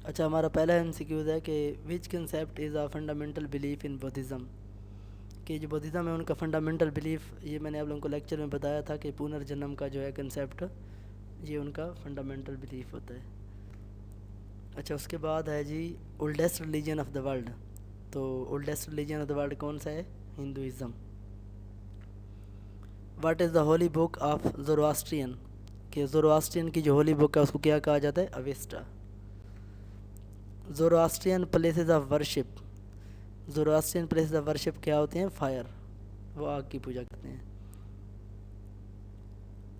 اچھا، ہمارا پہلا ایم سی کیوز ہے کہ which concept is a fundamental belief in Buddhism, کہ جو بدھزم ہے ان کا فنڈامنٹل بلیف، یہ میں نے آپ لوگوں کو لیکچر میں بتایا تھا کہ پنرجنم کا جو ہے کنسیپٹ، یہ ان کا فنڈامنٹل بلیف ہوتا ہے۔ اچھا، اس کے بعد ہے جی oldest religion of the world, تو oldest religion of the world کون سا ہے؟ Hinduism. What is the holy book of زoroastrian، کہ زoroastrian کی جو ہولی بک ہے اس کو کیا کہا جاتا ہے؟ اویسٹا۔ زoroastrian پلیسز آف ورشپ، زoroastrian پلیسز آف ورشپ کیا ہوتے ہیں؟ فائر، وہ آگ کی پوجا کرتے ہیں۔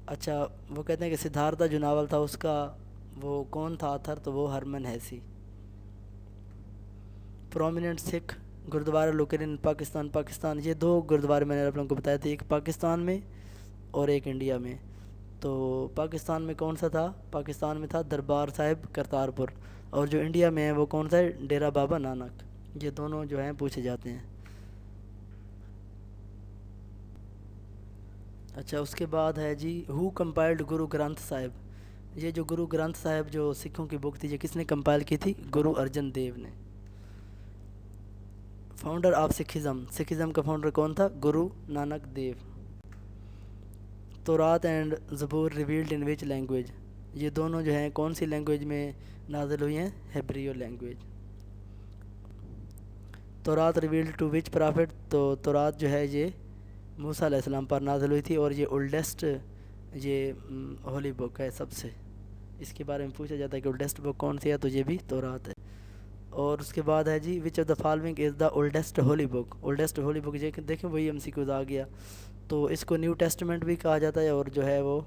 اچھا، وہ کہتے ہیں کہ سدھارتھا جو ناول تھا اس کا وہ کون تھا آتھر؟ تو وہ Hermann Hesse. Prominent Sikh gurdwara located in Pakistan, یہ دو گرودوارے میں نے آپ لوگوں کو بتایا تھے، ایک پاکستان میں اور ایک انڈیا میں۔ تو پاکستان میں کون سا تھا؟ پاکستان میں تھا دربار صاحب کرتارپور، اور جو انڈیا میں ہے وہ کون سا ہے؟ ڈیرا بابا نانک۔ یہ دونوں جو ہیں پوچھے جاتے ہیں۔ اچھا، اس کے بعد ہے جی ہو کمپائلڈ گرو گرنتھ صاحب، یہ جو گرو گرنتھ صاحب جو سکھوں کی بک تھی، یہ کس نے کمپائل کی تھی؟ گرو ارجن دیو نے۔ فاؤنڈر آف سکھزم، سکھزم کا فاؤنڈر کون تھا؟ گرو نانک دیو۔ تورات اینڈ زبور ریویلڈ ان وچ لینگویج، یہ دونوں جو ہیں کون سی لینگویج میں نازل ہوئی ہیں؟ Hebrew language. تورات ریویلڈ ٹو وچ پرافٹ، تو تورات جو ہے یہ موسیٰ علیہ السلام پر نازل ہوئی تھی، اور یہ اولڈسٹ یہ ہولی بک ہے سب سے، اس کے بارے میں پوچھا جاتا ہے کہ اولڈسٹ بک کون سی ہے، تو یہ بھی تورات ہے۔ اور اس کے بعد ہے جی which of the following is the oldest holy book, oldest holy book یہ دیکھیں وہی ایم سی کیوز آ گیا، تو اس کو نیو ٹیسٹمنٹ بھی کہا جاتا ہے اور جو ہے وہ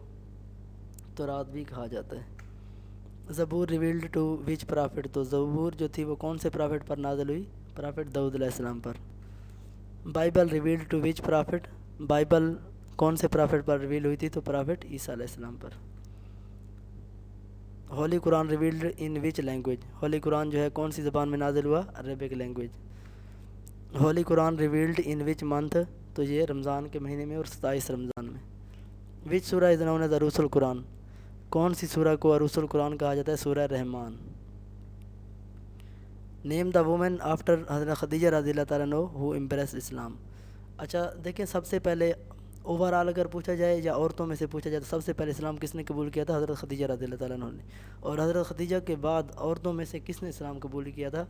تورات بھی کہا جاتا ہے۔ زبور ریویلڈ ٹو وچ پرافٹ، تو زبور جو تھی وہ کون سے پرافٹ پر نازل ہوئی؟ پرافٹ داؤد علیہ السلام پر۔ Bible revealed to which prophet, Bible کون سے پرافٹ پر ریویل ہوئی تھی؟ تو پرافٹ عیسیٰ علیہ السلام پر۔ Holy Quran revealed in which language, holy Quran جو ہے کون سی زبان میں نازل ہوا؟ Arabic language. Holy Quran revealed in which month, تو یہ رمضان کے مہینے میں اور 27 رمضان میں۔ وچ سورہ از نون ایز عروس القرآن، کون سی سورہ کو عروس القرآن کہا جاتا ہے؟ سورہ رحمان۔ نیم دا وومن آفٹر حضرت خدیجہ رضی اللہ تعالیٰ عنہ ہو امپریس اسلام۔ اچھا دیکھیں، سب سے پہلے اوور آل اگر پوچھا جائے یا عورتوں میں سے پوچھا جائے تو سب سے پہلے اسلام کس نے قبول کیا تھا؟ حضرت خدیجہ رضی اللہ تعالیٰ عنہ نے۔ اور حضرت خدیجہ کے بعد عورتوں میں سے کس نے اسلام قبول کیا تھا؟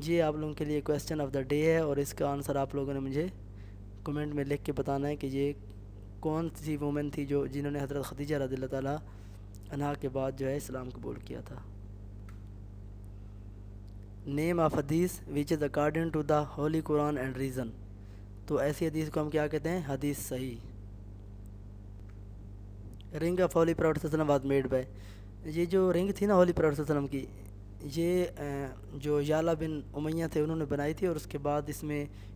یہ آپ لوگوں کے لیے کویسچن آف دا ڈے ہے، اور اس کا آنسر آپ لوگوں نے مجھے کمنٹ میں لکھ کے بتانا ہے کہ یہ کون سی وومن تھی جنہوں نے حضرت خدیجہ رضی اللہ تعالیٰ عنہا کے بعد جو ہے اسلام قبول کیا تھا۔ نیم آف حدیث which is according to the holy Quran and reason, تو ایسی حدیث کو ہم کیا کہتے ہیں؟ حدیث صحیح۔ رنگ آف ہولی پروفیٹ صلی اللہ علیہ وسلم واز میڈ بائی، یہ جو رنگ تھی نا ہولی پروفیٹ صلی اللہ علیہ وسلم کی، یہ جو یالا بن امیہ تھے انہوں نے بنائی تھی، اور اس کے بعد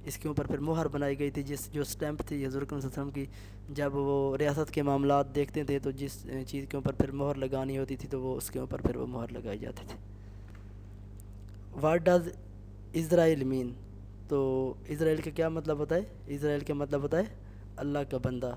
اس کے اوپر پھر مہر بنائی گئی تھی، جو سٹیمپ تھی حضور صلی اللہ علیہ وسلم کی، جب وہ ریاست کے معاملات دیکھتے تھے تو جس چیز کے اوپر پھر مہر لگانی ہوتی تھی تو وہ اس کے اوپر پھر وہ مہر لگائی جاتی تھی۔ واٹ ڈز اسرائیل مین، تو اسرائیل کا کیا مطلب ہوتا ہے؟ اسرائیل کا مطلب ہوتا ہے اللہ کا بندہ۔